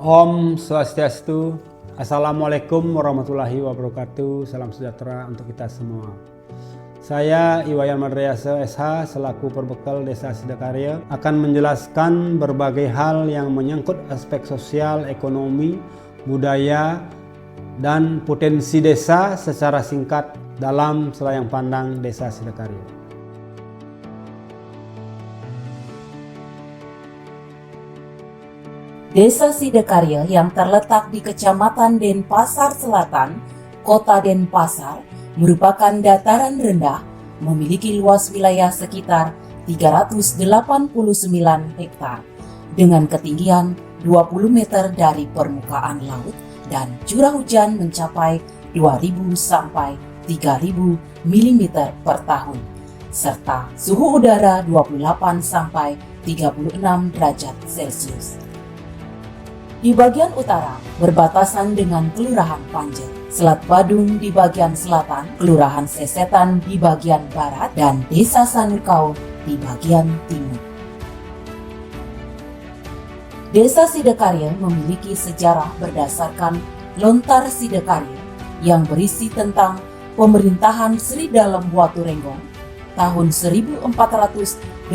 Om Swastiastu, Assalamualaikum warahmatullahi wabarakatuh, salam sejahtera untuk kita semua. Saya Iwayan Madrayasa SH selaku Perbekal Desa Sidakarya akan menjelaskan berbagai hal yang menyangkut aspek sosial, ekonomi, budaya, dan potensi desa secara singkat dalam selayang pandang Desa Sidakarya. Desa Sidakarya yang terletak di Kecamatan Denpasar Selatan, Kota Denpasar, merupakan dataran rendah, memiliki luas wilayah sekitar 389 hektar, dengan ketinggian 20 meter dari permukaan laut dan curah hujan mencapai 2.000 sampai 3.000 mm per tahun, serta suhu udara 28 sampai 36 derajat Celcius. Di bagian utara berbatasan dengan Kelurahan Panjer, Selat Badung di bagian selatan, Kelurahan Sesetan di bagian barat, dan Desa Sanurkau di bagian timur. Desa Sidakarya memiliki sejarah berdasarkan Lontar Sidakarya yang berisi tentang pemerintahan Sri Dalem Waturenggong tahun 1480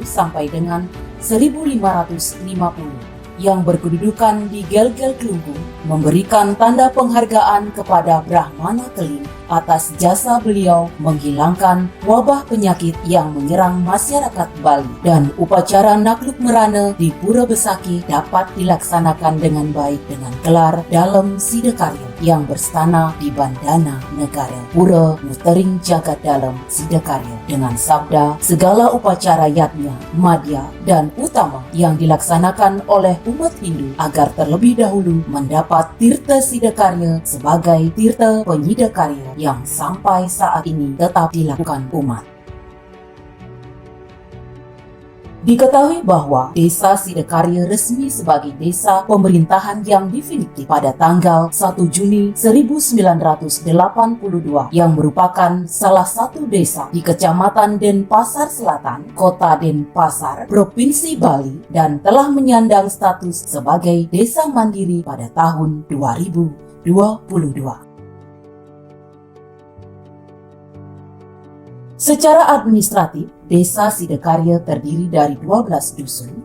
sampai dengan 1550. Yang berkedudukan di Gelgel Kelungkung, memberikan tanda penghargaan kepada Brahmana Keling atas jasa beliau menghilangkan wabah penyakit yang menyerang masyarakat Bali, dan upacara nakluk merana di Pura Besaki dapat dilaksanakan dengan baik dengan gelar Dalem Sidakarya yang berstana di Bandana Negara Pura Mutering Jagat Dalem Sidakarya dengan sabda segala upacara yatnya, madya, dan utama yang dilaksanakan oleh umat Hindu agar terlebih dahulu mendapat Tirta Sidakarya sebagai Tirta Penyidakarya yang sampai saat ini tetap dilakukan umat. Diketahui bahwa Desa Sidakarya resmi sebagai desa pemerintahan yang definitif pada tanggal 1 Juni 1982 yang merupakan salah satu desa di Kecamatan Denpasar Selatan, Kota Denpasar, Provinsi Bali, dan telah menyandang status sebagai desa mandiri pada tahun 2022. Secara administratif, Desa Sidakarya terdiri dari 12 dusun,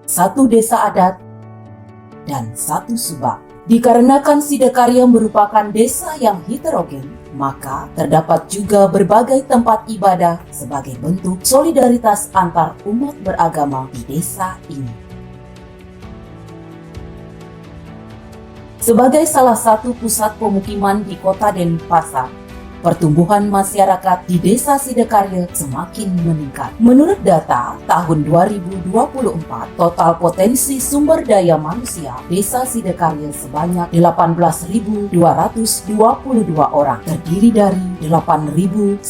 1 desa adat, dan 1 subak. Dikarenakan Sidakarya merupakan desa yang heterogen, maka terdapat juga berbagai tempat ibadah sebagai bentuk solidaritas antar umat beragama di desa ini. Sebagai salah satu pusat pemukiman di Kota Denpasar, pertumbuhan masyarakat di Desa Sidakarya semakin meningkat. Menurut data tahun 2024, total potensi sumber daya manusia Desa Sidakarya sebanyak 18.222 orang, terdiri dari 8.981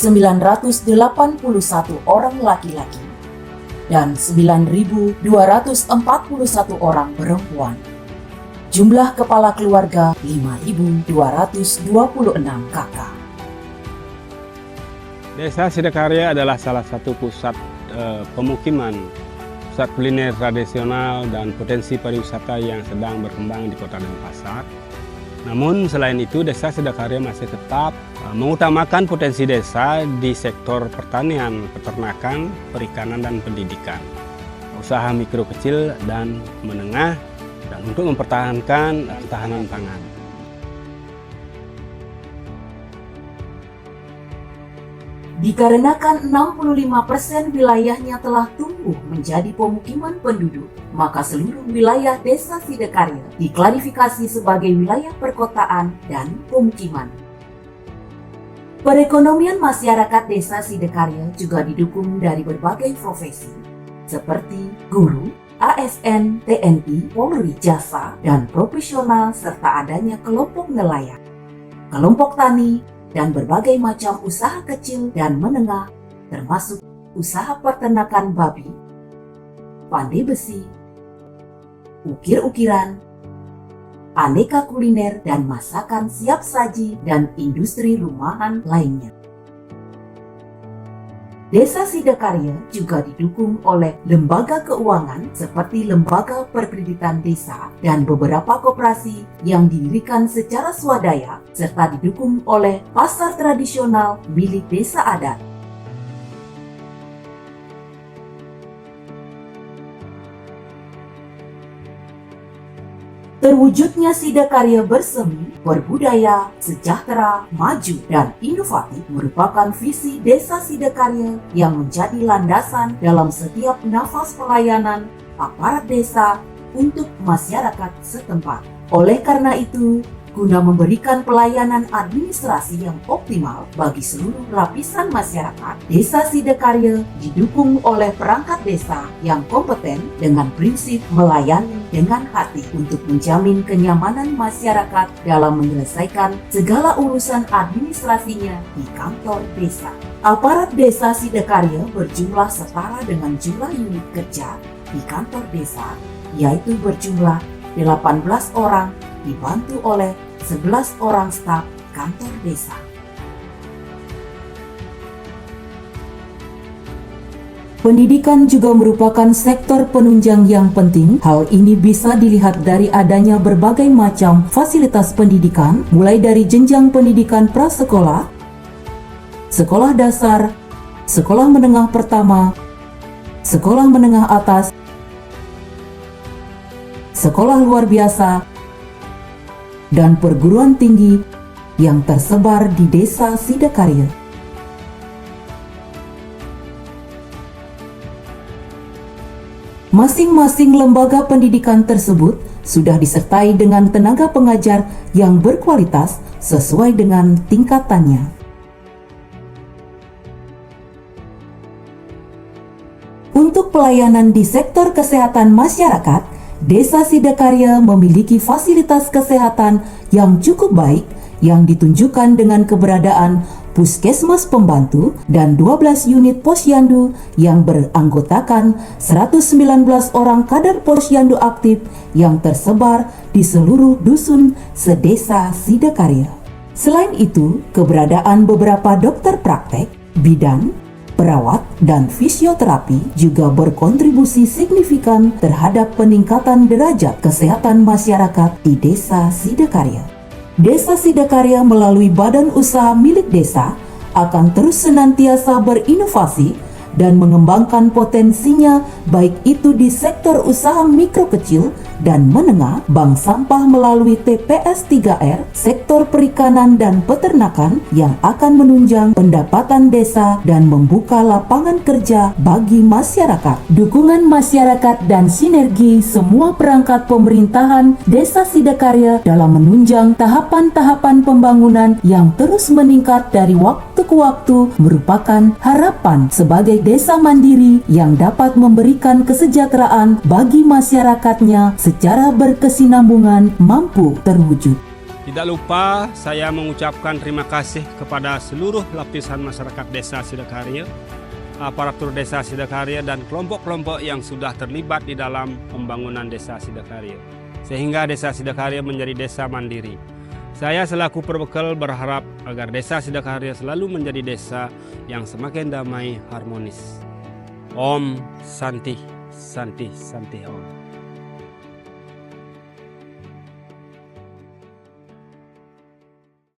orang laki-laki dan 9.241 orang perempuan. Jumlah kepala keluarga 5.226 kakak. Desa Sidakarya adalah salah satu pusat pemukiman, pusat kuliner tradisional dan potensi pariwisata yang sedang berkembang di Kota Denpasar. Namun selain itu, Desa Sidakarya masih tetap mengutamakan potensi desa di sektor pertanian, peternakan, perikanan, dan pendidikan, usaha mikro kecil dan menengah, dan untuk mempertahankan ketahanan pangan. Dikarenakan 65% wilayahnya telah tumbuh menjadi pemukiman penduduk, maka seluruh wilayah Desa Sidakarya diklasifikasi sebagai wilayah perkotaan dan pemukiman. Perekonomian masyarakat Desa Sidakarya juga didukung dari berbagai profesi, seperti guru, ASN, TNI, Polri, jasa, dan profesional, serta adanya kelompok nelayan, kelompok tani, dan berbagai macam usaha kecil dan menengah, termasuk usaha peternakan babi, pandai besi, ukir-ukiran, aneka kuliner dan masakan siap saji, dan industri rumahan lainnya. Desa Sidakarya juga didukung oleh lembaga keuangan seperti Lembaga Perkreditan Desa dan beberapa koperasi yang didirikan secara swadaya serta didukung oleh pasar tradisional milik desa adat. Terwujudnya Sidakarya bersemi, berbudaya, sejahtera, maju, dan inovatif merupakan visi Desa Sidakarya yang menjadi landasan dalam setiap nafas pelayanan aparat desa untuk masyarakat setempat. Oleh karena itu, guna memberikan pelayanan administrasi yang optimal bagi seluruh lapisan masyarakat, Desa Sidakarya didukung oleh perangkat desa yang kompeten dengan prinsip melayani dengan hati untuk menjamin kenyamanan masyarakat dalam menyelesaikan segala urusan administrasinya di kantor desa. Aparat Desa Sidakarya berjumlah setara dengan jumlah unit kerja di kantor desa, yaitu berjumlah 18 orang dibantu oleh 11 orang staf kantor desa. Pendidikan juga merupakan sektor penunjang yang penting. Hal ini bisa dilihat dari adanya berbagai macam fasilitas pendidikan, mulai dari jenjang pendidikan prasekolah, sekolah dasar, sekolah menengah pertama, sekolah menengah atas, sekolah luar biasa, dan perguruan tinggi yang tersebar di Desa Sidakarya. Masing-masing lembaga pendidikan tersebut sudah disertai dengan tenaga pengajar yang berkualitas sesuai dengan tingkatannya. Untuk pelayanan di sektor kesehatan masyarakat, Desa Sidakarya memiliki fasilitas kesehatan yang cukup baik yang ditunjukkan dengan keberadaan puskesmas pembantu dan 12 unit posyandu yang beranggotakan 119 orang kader posyandu aktif yang tersebar di seluruh dusun sedesa Sidakarya. Selain itu, keberadaan beberapa dokter praktek, bidan, perawat, dan fisioterapi juga berkontribusi signifikan terhadap peningkatan derajat kesehatan masyarakat di Desa Sidakarya. Desa Sidakarya melalui badan usaha milik desa akan terus senantiasa berinovasi dan mengembangkan potensinya, baik itu di sektor usaha mikro kecil dan menengah, bank sampah melalui TPS 3R, sektor perikanan dan peternakan yang akan menunjang pendapatan desa dan membuka lapangan kerja bagi masyarakat. Dukungan masyarakat dan sinergi semua perangkat pemerintahan Desa Sidakarya dalam menunjang tahapan-tahapan pembangunan yang terus meningkat dari waktu ke waktu merupakan harapan sebagai desa mandiri yang dapat memberikan kesejahteraan bagi masyarakatnya secara berkesinambungan mampu terwujud. Tidak lupa saya mengucapkan terima kasih kepada seluruh lapisan masyarakat Desa Sidakarya, aparatur Desa Sidakarya, dan kelompok-kelompok yang sudah terlibat di dalam pembangunan Desa Sidakarya, sehingga Desa Sidakarya menjadi desa mandiri. Saya selaku perbekal berharap agar Desa Sidakarya selalu menjadi desa yang semakin damai, harmonis. Om Santi, Santi, Santi Om.